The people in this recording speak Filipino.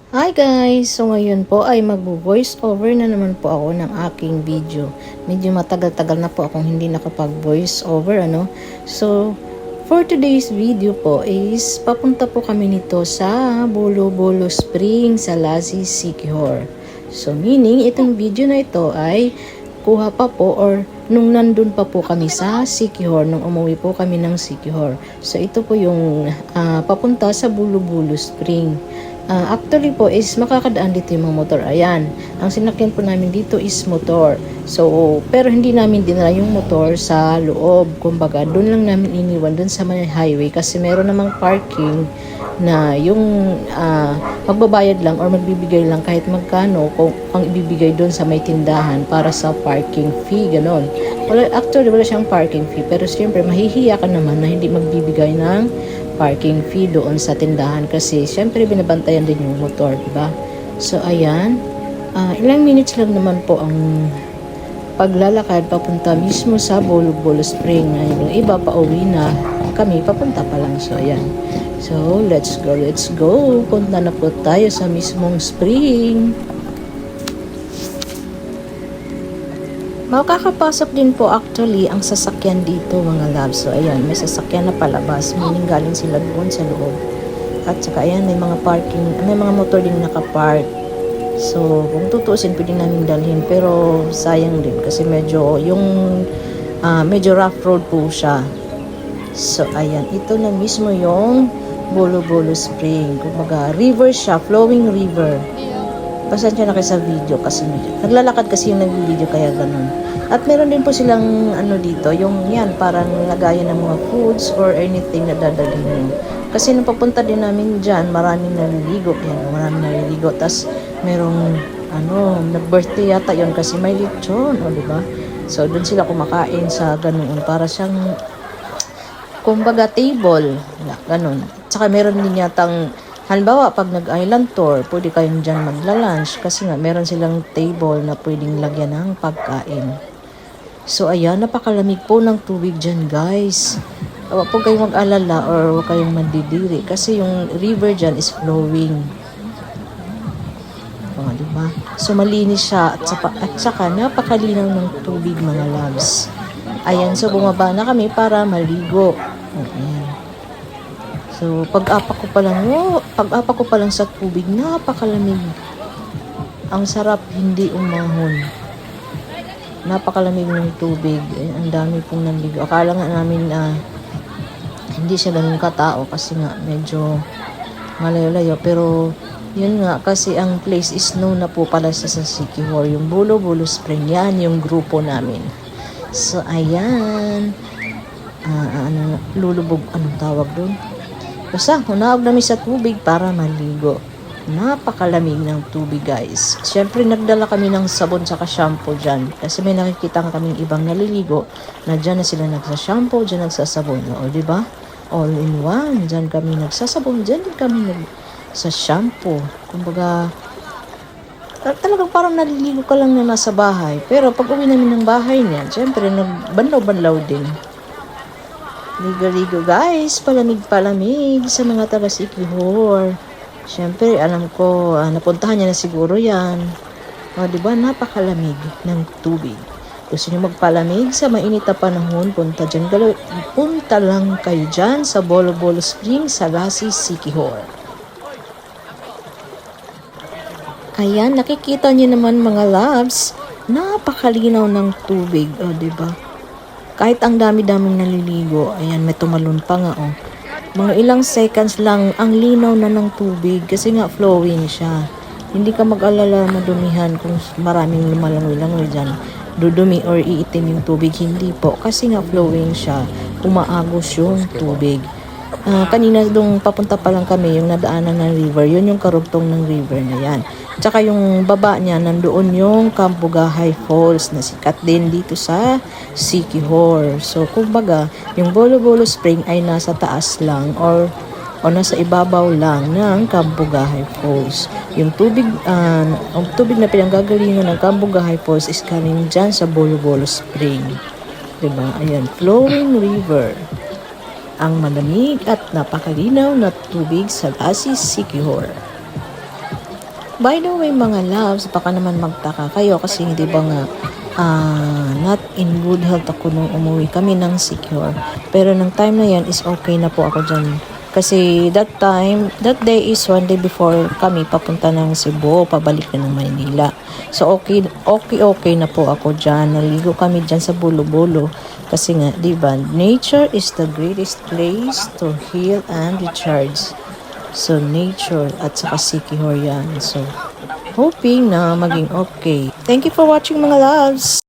Hi guys! So ngayon po ay mag-voice over na naman po ako ng aking video. Medyo matagal-tagal na po akong hindi nakapag-voice over So for today's video po is papunta po kami nito sa Bolo-Bolo Spring sa Lassie Siquijor. So meaning itong video na ito ay kuha pa po or nung nandun pa po kami sa Siquijor, nung umuwi po kami ng Siquijor. So ito po yung papunta sa Bolo-Bolo Spring. Actually po is makakadaan dito yung mga motor. Ayan, ang sinakyan po namin dito is motor. So, pero hindi namin dinala yung motor sa loob. Kumbaga, doon lang namin iniwan doon sa may highway kasi meron namang parking na yung magbabayad lang or magbibigay lang kahit magkano kung ang ibibigay doon sa may tindahan para sa parking fee, ganon. Actually, wala siyang parking fee pero siyempre mahihiya ka naman na hindi magbibigay ng parking fee doon sa tindahan kasi syempre binabantayan din yung motor, diba? So ayan, ilang minutes lang naman po ang paglalakad papunta mismo sa Bolo-Bolo Spring. Yung iba pa uwi na, kami papunta pa lang. So ayan, so let's go, punta na po tayo sa mismong spring. Makakapasok din po actually ang sasakyan dito mga loves. So ayan, may sasakyan na palabas, meaning galing sila doon sa loob. At saka ayan, may mga parking, may mga motor din nakapark. So kung tutuusin pwede namin dalhin pero sayang din kasi medyo medyo rough road po siya. So ayan, ito na mismo yung Bolo-Bolo Spring. Kumbaga river siya, flowing river. Pasensya na kayo sa video kasi naglalakad kasi yung nag-video kaya ganun. At meron din po silang dito, yung yan parang lagayan ng mga foods or anything na dadalhin nyo. Kasi nung papunta din namin dyan, maraming naliligo. Yan, maraming naliligo. Tapos merong nag-birthday yata yon kasi may lechon, diba? So doon sila kumakain sa ganun para siyang kumbaga table, ganun. Tsaka meron din yatang halimbawa, pag nag-island tour, pwede kayong dyan magla-lunch kasi nga meron silang table na pwedeng lagyan ng pagkain. So, ayan, napakalamig po ng tubig dyan, guys. Huwag po kayong mag-alala or huwag kayong mandidiri kasi yung river dyan is flowing. Diba? So, malinis siya at saka napakalinaw ng tubig, mga loves. Ayan, so bumaba na kami para maligo. Ayan. So, pag-apa ko pa lang sa tubig, napakalamig. Ang sarap, hindi umahon. Napakalamig ng tubig. Ang dami pong nanligo. Akala nga namin hindi siya ganun katao kasi nga medyo malayo-layo. Pero, yun nga, kasi ang place is known na po pala sa Siquijor. Yung Bolo-Bolo Spring, yan yung grupo namin. So, ayan. Lulubog, anong tawag doon? Basta, hunahog namin sa tubig para maligo. Napakalamig ng tubig, guys. Siyempre, nagdala kami ng sabon saka shampoo dyan. Kasi may nakikita kaming ibang naliligo na dyan na sila nagsashampoo, dyan nagsasabon. O, diba? All in one. Dyan kami nagsasabon, dyan din kami nagsashampoo. Kumbaga, talagang parang naliligo ka lang na nasa bahay. Pero pag uwi namin ng bahay niya, siyempre, nagbanlaw-banlaw din. Ligo-ligo guys, palamig-palamig sa mga taga Siquijor. Siyempre, alam ko, napuntahan niya na siguro yan. Diba, napakalamig ng tubig. Gusto niyo magpalamig sa mainit na panahon, punta lang kayo dyan sa Bolo-Bolo Spring sa Lassie Siquijor. Ayan, nakikita niyo naman mga loves, napakalinaw ng tubig. Diba? Kahit ang dami-daming naliligo, ayan, may tumalon pa nga, Mga ilang seconds lang, ang linaw na ng tubig kasi nga flowing siya. Hindi ka mag-alala madumihan kung maraming lumalangoy-langoy dyan. Dudumi or iitim yung tubig, hindi po. Kasi nga flowing siya, umaagos yung tubig. Kanina nung papunta pa lang kami, yung nadaanan ng river, yun yung karugtong ng river na yan. Tsaka yung baba niya, nandoon yung Cambugahay Falls na sikat din dito sa Siquijor. So, kumbaga, yung Bolo-Bolo Spring ay nasa taas lang or nasa ibabaw lang ng Cambugahay Falls. Yung tubig na pinanggagalingan ng Cambugahay Falls is galing dyan sa Bolo-Bolo Spring. Diba? Ayan, flowing river. Ang malamig at napakalinaw na tubig sa Lassie Siquijor. By the way mga loves, baka naman magtaka kayo kasi hindi ba nga not in good health ako nung umuwi kami ng Secure. Pero nang time na yan is okay na po ako dyan. Kasi that day is one day before kami papunta ng Cebu, pabalik na ng Maynila. So okay na po ako dyan. Naligo kami dyan sa Bulo-Bulo. Kasi nga, di ba, nature is the greatest place to heal and recharge. So nature at saka Sikihor yan. So hoping na maging okay. Thank you for watching mga loves.